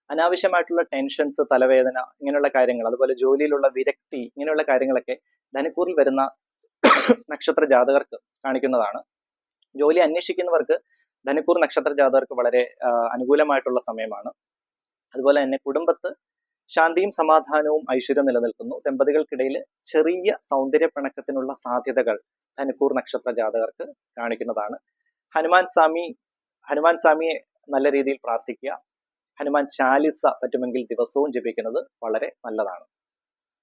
അനാവശ്യമായിട്ടുള്ള ടെൻഷൻസ്, തലവേദന, ഇങ്ങനെയുള്ള കാര്യങ്ങൾ, അതുപോലെ ജോലിയിലുള്ള വിരക്തി, ഇങ്ങനെയുള്ള കാര്യങ്ങളൊക്കെ ധനുക്കൂറിൽ വരുന്ന നക്ഷത്ര ജാതകർക്ക് കാണിക്കുന്നതാണ്. ജോലി അന്വേഷിക്കുന്നവർക്ക് ധനുക്കൂർ നക്ഷത്ര ജാതകർക്ക് വളരെ അനുകൂലമായിട്ടുള്ള സമയമാണ്. അതുപോലെ തന്നെ കുടുംബത്ത് ശാന്തിയും സമാധാനവും ഐശ്വര്യവും നിലനിൽക്കുന്നു. ദമ്പതികൾക്കിടയിൽ ചെറിയ സൗന്ദര്യ പിണക്കത്തിനുള്ള സാധ്യതകൾ ധനുക്കൂർ നക്ഷത്ര ജാതകർക്ക് കാണിക്കുന്നതാണ്. ഹനുമാൻ സ്വാമിയെ നല്ല രീതിയിൽ പ്രാർത്ഥിക്കുക. ഹനുമാൻ ചാലിസ പറ്റുമെങ്കിൽ ദിവസവും ജപിക്കുന്നത് വളരെ നല്ലതാണ്.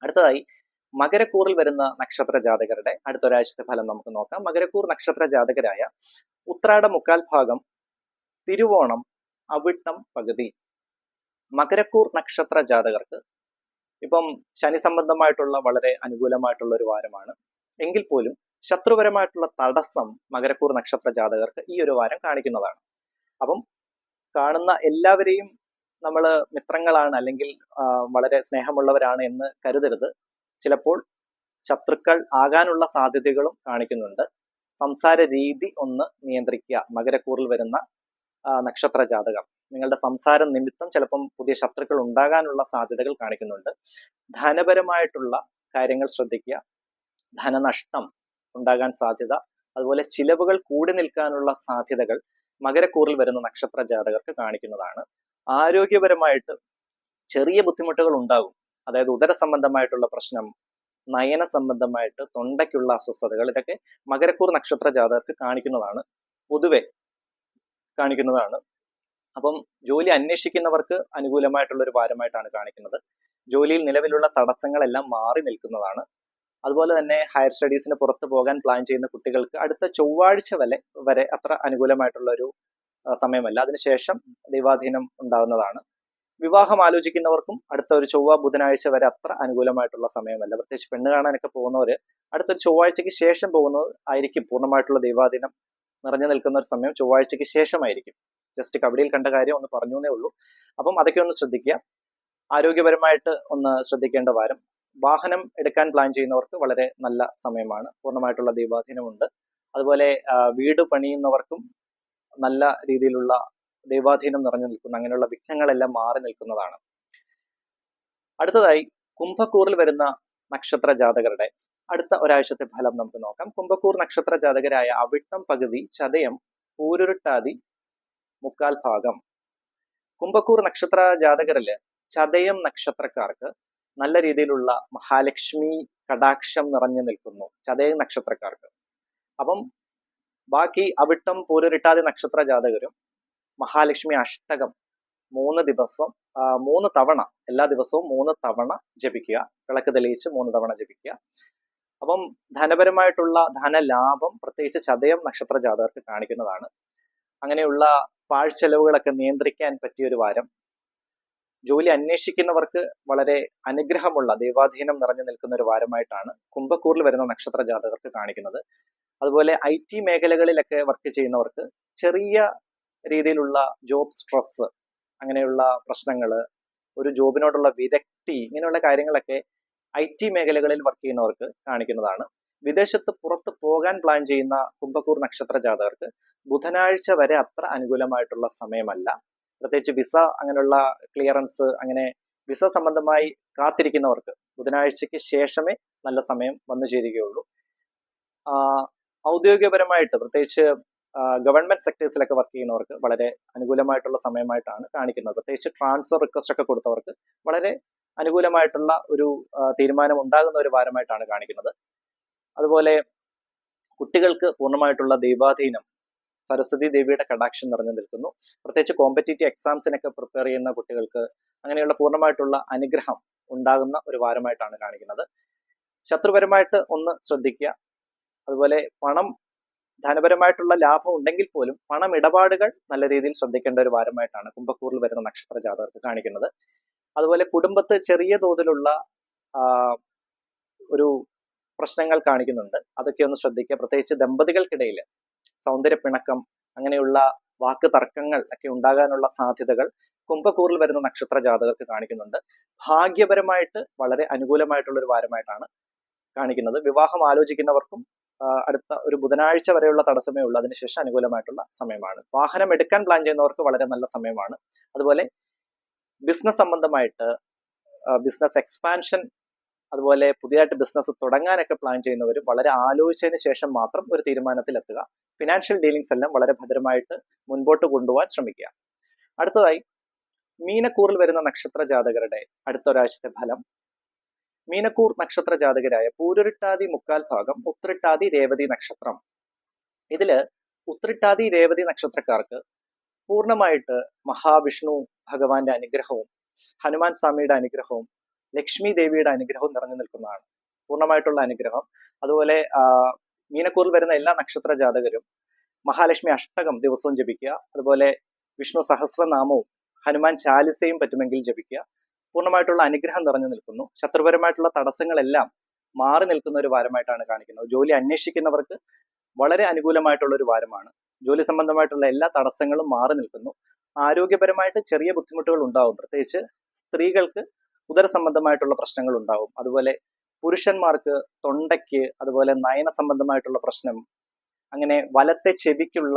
അടുത്തതായി മകരക്കൂറിൽ വരുന്ന നക്ഷത്ര ജാതകരുടെ അടുത്തൊരാഴ്ചത്തെ ഫലം നമുക്ക് നോക്കാം. മകരക്കൂർ നക്ഷത്ര ജാതകരായ ഉത്രാട മുക്കാൽ ഭാഗം, തിരുവോണം, അവിട്ടം പകുതി മകരക്കൂർ നക്ഷത്ര ജാതകർക്ക് ഇപ്പം ശനി സംബന്ധമായിട്ടുള്ള വളരെ അനുകൂലമായിട്ടുള്ള ഒരു വാരമാണ്. എങ്കിൽ പോലും ശത്രുപരമായിട്ടുള്ള തടസ്സം മകരക്കൂർ നക്ഷത്ര ജാതകർക്ക് ഈ ഒരു വാരം കാണിക്കുന്നതാണ്. അപ്പം കാണുന്ന എല്ലാവരെയും നമ്മൾ മിത്രങ്ങളാണ് അല്ലെങ്കിൽ വളരെ സ്നേഹമുള്ളവരാണ് എന്ന് കരുതരുത്. ചിലപ്പോൾ ശത്രുക്കൾ ആകാനുള്ള സാധ്യതകളും കാണിക്കുന്നുണ്ട്. സംസാര രീതി ഒന്ന് നിയന്ത്രിക്കുക. മകരക്കൂറിൽ വരുന്ന നക്ഷത്ര ജാതകം, നിങ്ങളുടെ സംസാരം നിമിത്തം ചിലപ്പം പുതിയ ശത്രുക്കൾ ഉണ്ടാകാനുള്ള സാധ്യതകൾ കാണിക്കുന്നുണ്ട്. ധനപരമായിട്ടുള്ള കാര്യങ്ങൾ ശ്രദ്ധിക്കുക. ധനനഷ്ടം ഉണ്ടാകാൻ സാധ്യത, അതുപോലെ ചിലവുകൾ കൂടി നിൽക്കാനുള്ള സാധ്യതകൾ മകരക്കൂറിൽ വരുന്ന നക്ഷത്ര ജാതകർക്ക് കാണിക്കുന്നതാണ്. ആരോഗ്യപരമായിട്ട് ചെറിയ ബുദ്ധിമുട്ടുകൾ ഉണ്ടാകും. അതായത് ഉദര സംബന്ധമായിട്ടുള്ള പ്രശ്നം, നയന സംബന്ധമായിട്ട് തൊണ്ടയ്ക്കുള്ള അസ്വസ്ഥതകൾ, ഇതൊക്കെ മകരക്കൂർ നക്ഷത്ര ജാതകർക്ക് കാണിക്കുന്നതാണ്, പൊതുവെ കാണിക്കുന്നതാണ്. അപ്പം ജോലി അന്വേഷിക്കുന്നവർക്ക് അനുകൂലമായിട്ടുള്ള ഒരു വാരമായിട്ടാണ് കാണിക്കുന്നത്. ജോലിയിൽ നിലവിലുള്ള തടസ്സങ്ങളെല്ലാം മാറി നിൽക്കുന്നതാണ്. അതുപോലെ തന്നെ ഹയർ സ്റ്റഡീസിന് പുറത്തു പോകാൻ പ്ലാൻ ചെയ്യുന്ന കുട്ടികൾക്ക് അടുത്ത ചൊവ്വാഴ്ച വരെ അത്ര അനുകൂലമായിട്ടുള്ള ഒരു സമയമല്ല. അതിനുശേഷം ദൈവാധീനം ഉണ്ടാകുന്നതാണ്. വിവാഹം ആലോചിക്കുന്നവർക്കും അടുത്ത ഒരു ചൊവ്വ ബുധനാഴ്ച വരെ അത്ര അനുകൂലമായിട്ടുള്ള സമയമല്ല. പ്രത്യേകിച്ച് പെണ്ണ് കാണാനൊക്കെ പോകുന്നവര് അടുത്തൊരു ചൊവ്വാഴ്ചയ്ക്ക് ശേഷം പോകുന്നത് ആയിരിക്കും പൂർണ്ണമായിട്ടുള്ള ദൈവാധീനം നിറഞ്ഞു നിൽക്കുന്ന ഒരു സമയം ചൊവ്വാഴ്ചയ്ക്ക് ശേഷമായിരിക്കും. ജസ്റ്റ് കബഡിയിൽ കണ്ട കാര്യം ഒന്ന് പറഞ്ഞു എന്നേ ഉള്ളൂ. അപ്പം അതൊക്കെ ഒന്ന് ശ്രദ്ധിക്കുക. ആരോഗ്യപരമായിട്ട് ഒന്ന് ശ്രദ്ധിക്കേണ്ട വാരം. വാഹനം എടുക്കാൻ പ്ലാൻ ചെയ്യുന്നവർക്ക് വളരെ നല്ല സമയമാണ്. പൂർണ്ണമായിട്ടുള്ള ദൈവാധീനമുണ്ട്. അതുപോലെ വീട് പണിയുന്നവർക്കും നല്ല രീതിയിലുള്ള ദൈവാധീനം നിറഞ്ഞു നിൽക്കുന്ന, അങ്ങനെയുള്ള വിഘ്നങ്ങളെല്ലാം മാറി നിൽക്കുന്നതാണ്. അടുത്തതായി കുംഭക്കൂറിൽ വരുന്ന നക്ഷത്ര ജാതകരുടെ അടുത്ത ഒരാഴ്ചത്തെ ഫലം നമുക്ക് നോക്കാം. കുംഭക്കൂർ നക്ഷത്ര ജാതകരായ അവിട്ടം പകുതി, ചതയം, പൂരുരുട്ടാതി മുക്കാൽ ഭാഗം. കുംഭക്കൂർ നക്ഷത്ര ജാതകരില് ചതയം നക്ഷത്രക്കാർക്ക് നല്ല രീതിയിലുള്ള മഹാലക്ഷ്മി കടാക്ഷം നിറഞ്ഞു നിൽക്കുന്നു ചതയം നക്ഷത്രക്കാർക്ക്. അപ്പം ബാക്കി അവിട്ടം പൂരുരുട്ടാതി നക്ഷത്ര ജാതകരും മഹാലക്ഷ്മി അഷ്ടകം 3 തവണ എല്ലാ ദിവസവും 3 തവണ ജപിക്കുക. വിളക്ക് തെളിയിച്ച് 3 തവണ ജപിക്കുക. അപ്പം ധനപരമായിട്ടുള്ള ധനലാഭം പ്രത്യേകിച്ച് ചതയം നക്ഷത്ര ജാതകർക്ക് കാണിക്കുന്നതാണ്. അങ്ങനെയുള്ള പാഴ്ചെലവുകളൊക്കെ നിയന്ത്രിക്കാൻ പറ്റിയ ഒരു വാരം. ജോലി അന്വേഷിക്കുന്നവർക്ക് വളരെ അനുഗ്രഹമുള്ള ദൈവാധീനം നിറഞ്ഞു നിൽക്കുന്ന ഒരു വാരമായിട്ടാണ് കുംഭക്കൂറിൽ വരുന്ന നക്ഷത്ര ജാതകർക്ക് കാണിക്കുന്നത്. അതുപോലെ IT മേഖലകളിലൊക്കെ വർക്ക് ചെയ്യുന്നവർക്ക് ചെറിയ രീതിയിലുള്ള ജോബ് സ്ട്രെസ്, അങ്ങനെയുള്ള പ്രശ്നങ്ങൾ, ഒരു ജോബിനോടുള്ള വിരക്തി, ഇങ്ങനെയുള്ള കാര്യങ്ങളൊക്കെ IT മേഖലകളിൽ വർക്ക് ചെയ്യുന്നവർക്ക് കാണിക്കുന്നതാണ്. വിദേശത്ത് പുറത്ത് പോകാൻ പ്ലാൻ ചെയ്യുന്ന കുംഭക്കൂർ നക്ഷത്ര ജാതകർക്ക് ബുധനാഴ്ച വരെ അത്ര അനുകൂലമായിട്ടുള്ള സമയമല്ല. പ്രത്യേകിച്ച് വിസ അങ്ങനെയുള്ള ക്ലിയറൻസ്, അങ്ങനെ വിസ സംബന്ധമായി കാത്തിരിക്കുന്നവർക്ക് ബുധനാഴ്ചയ്ക്ക് ശേഷമേ നല്ല സമയം വന്നു ചേരുകയുള്ളൂ. ഔദ്യോഗികപരമായിട്ട് പ്രത്യേകിച്ച് ഗവൺമെന്റ് സെക്ടേഴ്സിലൊക്കെ വർക്ക് ചെയ്യുന്നവർക്ക് വളരെ അനുകൂലമായിട്ടുള്ള സമയമായിട്ടാണ് കാണിക്കുന്നത്. പ്രത്യേകിച്ച് ട്രാൻസ്ഫർ റിക്വസ്റ്റ് ഒക്കെ കൊടുത്തവർക്ക് വളരെ അനുകൂലമായിട്ടുള്ള ഒരു തീരുമാനം ഉണ്ടാകുന്ന ഒരു വാരമായിട്ടാണ് കാണിക്കുന്നത്. അതുപോലെ കുട്ടികൾക്ക് പൂർണ്ണമായിട്ടുള്ള ദൈവാധീനം, സരസ്വതി ദേവിയുടെ കടാക്ഷം നിറഞ്ഞു നിൽക്കുന്നു. പ്രത്യേകിച്ച് കോമ്പറ്റേറ്റീവ് എക്സാംസിനൊക്കെ പ്രിപ്പയർ ചെയ്യുന്ന കുട്ടികൾക്ക് അങ്ങനെയുള്ള പൂർണ്ണമായിട്ടുള്ള അനുഗ്രഹം ഉണ്ടാകുന്ന ഒരു വാരമായിട്ടാണ് കാണിക്കുന്നത്. ശത്രുപരമായിട്ട് ഒന്ന് ശ്രദ്ധിക്കുക. അതുപോലെ ധനപരമായിട്ടുള്ള ലാഭം ഉണ്ടെങ്കിൽ പോലും പണം ഇടപാടുകൾ നല്ല രീതിയിൽ ശ്രദ്ധിക്കേണ്ട ഒരു വാരമായിട്ടാണ് കുംഭക്കൂറിൽ വരുന്ന നക്ഷത്ര ജാതകർക്ക് കാണിക്കുന്നത്. അതുപോലെ കുടുംബത്ത് ചെറിയ തോതിലുള്ള ഒരു പ്രശ്നങ്ങൾ കാണിക്കുന്നുണ്ട്. അതൊക്കെ ഒന്ന് ശ്രദ്ധിക്കുക. പ്രത്യേകിച്ച് ദമ്പതികൾക്കിടയിൽ സൗന്ദര്യപ്പിണക്കം, അങ്ങനെയുള്ള വാക്ക് തർക്കങ്ങൾ ഒക്കെ ഉണ്ടാകാനുള്ള സാധ്യതകൾ കുംഭക്കൂറിൽ വരുന്ന നക്ഷത്ര ജാതകർക്ക് കാണിക്കുന്നുണ്ട്. ഭാഗ്യപരമായിട്ട് വളരെ അനുകൂലമായിട്ടുള്ള ഒരു വാരമായിട്ടാണ് കാണിക്കുന്നത്. വിവാഹം ആലോചിക്കുന്നവർക്കും അടുത്ത ഒരു ബുധനാഴ്ച വരെയുള്ള തടസ്സമേ ഉള്ളൂ. അതിനുശേഷം അനുകൂലമായിട്ടുള്ള സമയമാണ്. വാഹനം എടുക്കാൻ പ്ലാൻ ചെയ്യുന്നവർക്ക് വളരെ നല്ല സമയമാണ്. അതുപോലെ ബിസിനസ് സംബന്ധമായിട്ട് ബിസിനസ് എക്സ്പാൻഷൻ, അതുപോലെ പുതിയതായിട്ട് ബിസിനസ് തുടങ്ങാനൊക്കെ പ്ലാൻ ചെയ്യുന്നവർ വളരെ ആലോചിച്ചതിന് ശേഷം മാത്രം ഒരു തീരുമാനത്തിലെത്തുക. ഫിനാൻഷ്യൽ ഡീലിങ്സ് എല്ലാം വളരെ ഭദ്രമായിട്ട് മുൻപോട്ട് കൊണ്ടുപോകാൻ ശ്രമിക്കുക. അടുത്തതായി മീനക്കൂറിൽ വരുന്ന നക്ഷത്ര ജാതകരുടെ അടുത്ത ഒരാഴ്ചത്തെ ഫലം. മീനക്കൂർ നക്ഷത്ര ജാതകരായ പൂരുരുട്ടാതി മുക്കാൽ ഭാഗം, ഉത്രട്ടാതി രേവതി നക്ഷത്രം. ഇതില് ഉത്രട്ടാതി രേവതി നക്ഷത്രക്കാർക്ക് പൂർണ്ണമായിട്ട് മഹാവിഷ്ണു ഭഗവാന്റെ അനുഗ്രഹവും ഹനുമാൻ സ്വാമിയുടെ അനുഗ്രഹവും ലക്ഷ്മി ദേവിയുടെ അനുഗ്രഹവും നിറഞ്ഞു നിൽക്കുന്നതാണ്. പൂർണ്ണമായിട്ടുള്ള അനുഗ്രഹം. അതുപോലെ മീനക്കൂറിൽ വരുന്ന എല്ലാ നക്ഷത്ര ജാതകരും മഹാലക്ഷ്മി അഷ്ടകം ദിവസവും ജപിക്കുക. അതുപോലെ വിഷ്ണു സഹസ്രനാമവും ഹനുമാൻ ചാലിസയും പറ്റുമെങ്കിൽ ജപിക്കുക. പൂർണ്ണമായിട്ടുള്ള അനുഗ്രഹം നിറഞ്ഞു നിൽക്കുന്നു. ശത്രുപരമായിട്ടുള്ള തടസ്സങ്ങളെല്ലാം മാറി നിൽക്കുന്ന ഒരു വാരമായിട്ടാണ് കാണിക്കുന്നത്. ജോലി അന്വേഷിക്കുന്നവർക്ക് വളരെ അനുകൂലമായിട്ടുള്ള ഒരു വാരമാണ്. ജോലി സംബന്ധമായിട്ടുള്ള എല്ലാ തടസ്സങ്ങളും മാറി നിൽക്കുന്നു. ആരോഗ്യപരമായിട്ട് ചെറിയ ബുദ്ധിമുട്ടുകൾ ഉണ്ടാവും. പ്രത്യേകിച്ച് സ്ത്രീകൾക്ക് ഉദര സംബന്ധമായിട്ടുള്ള പ്രശ്നങ്ങൾ ഉണ്ടാവും. അതുപോലെ പുരുഷന്മാർക്ക് തൊണ്ടയ്ക്ക്, അതുപോലെ നയന സംബന്ധമായിട്ടുള്ള പ്രശ്നം, അങ്ങനെ വലത്തെ ചെവിക്കുള്ള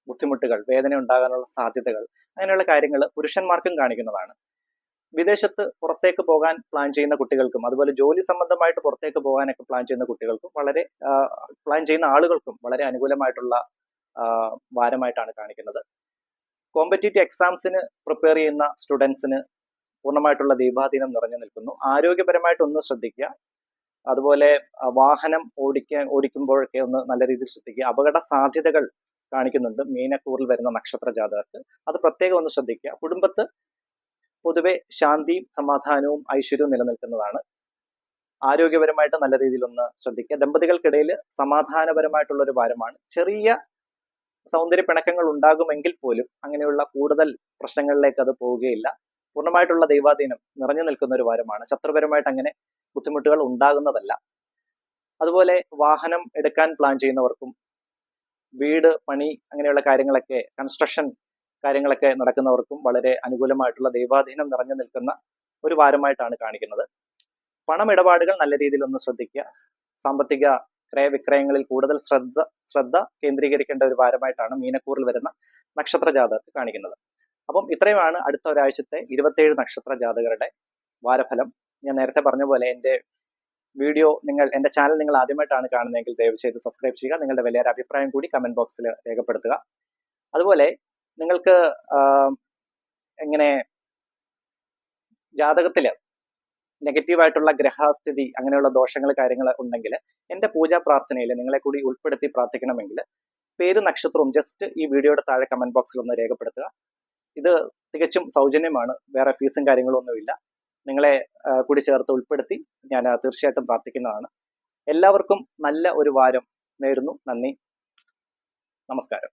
ബുദ്ധിമുട്ടുകൾ, വേദന ഉണ്ടാകാനുള്ള സാധ്യതകൾ, അങ്ങനെയുള്ള കാര്യങ്ങൾ പുരുഷന്മാർക്കും കാണിക്കുന്നതാണ്. വിദേശത്ത് പുറത്തേക്ക് പോകാൻ പ്ലാൻ ചെയ്യുന്ന കുട്ടികൾക്കും, അതുപോലെ ജോലി സംബന്ധമായിട്ട് പുറത്തേക്ക് പോകാനൊക്കെ പ്ലാൻ ചെയ്യുന്ന കുട്ടികൾക്കും, പ്ലാൻ ചെയ്യുന്ന ആളുകൾക്കും വളരെ അനുകൂലമായിട്ടുള്ള വാരമായിട്ടാണ് കാണിക്കുന്നത്. കോമ്പറ്റേറ്റീവ് എക്സാംസിന് പ്രിപ്പയർ ചെയ്യുന്ന സ്റ്റുഡൻസിന് പൂർണ്ണമായിട്ടുള്ള ദൈവാധീനം നിറഞ്ഞു നിൽക്കുന്നു. ആരോഗ്യപരമായിട്ട് ഒന്ന് ശ്രദ്ധിക്കുക. അതുപോലെ വാഹനം ഓടിക്കുമ്പോഴൊക്കെ ഒന്ന് നല്ല രീതിയിൽ ശ്രദ്ധിക്കുക. അപകട സാധ്യതകൾ കാണിക്കുന്നുണ്ട് മീനക്കൂറിൽ വരുന്ന നക്ഷത്ര ജാതകർക്ക്. അത് പ്രത്യേകം ഒന്ന് ശ്രദ്ധിക്കുക. കുടുംബത്ത് പൊതുവെ ശാന്തിയും സമാധാനവും ഐശ്വര്യവും നിലനിൽക്കുന്നതാണ്. ആരോഗ്യപരമായിട്ട് നല്ല രീതിയിൽ ഒന്ന് ശ്രദ്ധിക്കുക. ദമ്പതികൾക്കിടയിൽ സമാധാനപരമായിട്ടുള്ള ഒരു വാരമാണ്. ചെറിയ സൗന്ദര്യ പിണക്കങ്ങൾ ഉണ്ടാകുമെങ്കിൽ പോലും അങ്ങനെയുള്ള കൂടുതൽ പ്രശ്നങ്ങളിലേക്ക് അത് പോവുകയില്ല. പൂർണ്ണമായിട്ടുള്ള ദൈവാധീനം നിറഞ്ഞു നിൽക്കുന്ന ഒരു വാരമാണ്. ശത്രുപരമായിട്ട് അങ്ങനെ ബുദ്ധിമുട്ടുകൾ ഉണ്ടാകുന്നതല്ല. അതുപോലെ വാഹനം എടുക്കാൻ പ്ലാൻ ചെയ്യുന്നവർക്കും വീട് പണി അങ്ങനെയുള്ള കാര്യങ്ങളൊക്കെ, കൺസ്ട്രക്ഷൻ കാര്യങ്ങളൊക്കെ നടക്കുന്നവർക്കും വളരെ അനുകൂലമായിട്ടുള്ള ദൈവാധീനം നിറഞ്ഞു നിൽക്കുന്ന ഒരു വാരമായിട്ടാണ് കാണിക്കുന്നത്. പണമിടപാടുകൾ നല്ല രീതിയിൽ ഒന്ന് ശ്രദ്ധിക്കുക. സാമ്പത്തിക ക്രയവിക്രയങ്ങളിൽ കൂടുതൽ ശ്രദ്ധ കേന്ദ്രീകരിക്കേണ്ട ഒരു വാരമായിട്ടാണ് മീനക്കൂറിൽ വരുന്ന നക്ഷത്ര ജാതകർക്ക് കാണിക്കുന്നത്. അപ്പം ഇത്രയുമാണ് അടുത്ത ഒരാഴ്ചത്തെ 27 നക്ഷത്ര ജാതകരുടെ വാരഫലം. ഞാൻ നേരത്തെ പറഞ്ഞ പോലെ എൻ്റെ വീഡിയോ എൻ്റെ ചാനൽ നിങ്ങൾ ആദ്യമായിട്ടാണ് കാണുന്നതെങ്കിൽ ദയവ് ചെയ്ത് സബ്സ്ക്രൈബ് ചെയ്യുക. നിങ്ങളുടെ വലിയൊരു അഭിപ്രായം കൂടി കമന്റ് ബോക്സിൽ രേഖപ്പെടുത്തുക. അതുപോലെ നിങ്ങൾക്ക് എങ്ങനെ ജാതകത്തിൽ നെഗറ്റീവായിട്ടുള്ള ഗ്രഹസ്ഥിതി അങ്ങനെയുള്ള ദോഷങ്ങൾ കാര്യങ്ങൾ ഉണ്ടെങ്കിൽ എൻ്റെ പൂജാ പ്രാർത്ഥനയിൽ നിങ്ങളെ കൂടി ഉൾപ്പെടുത്തി പ്രാർത്ഥിക്കണമെങ്കിൽ പേര് നക്ഷത്രവും ജസ്റ്റ് ഈ വീഡിയോയുടെ താഴെ കമന്റ് ബോക്സിൽ ഒന്ന് രേഖപ്പെടുത്തുക. ഇത് തികച്ചും സൗജന്യമാണ്, വേറെ ഫീസും കാര്യങ്ങളും ഒന്നുമില്ല. നിങ്ങളെ കൂടി ചേർത്ത് ഉൾപ്പെടുത്തി ഞാൻ തീർച്ചയായിട്ടും പ്രാർത്ഥിക്കുന്നതാണ്. എല്ലാവർക്കും നല്ല ഒരു വാരം നേരുന്നു. നന്ദി, നമസ്കാരം.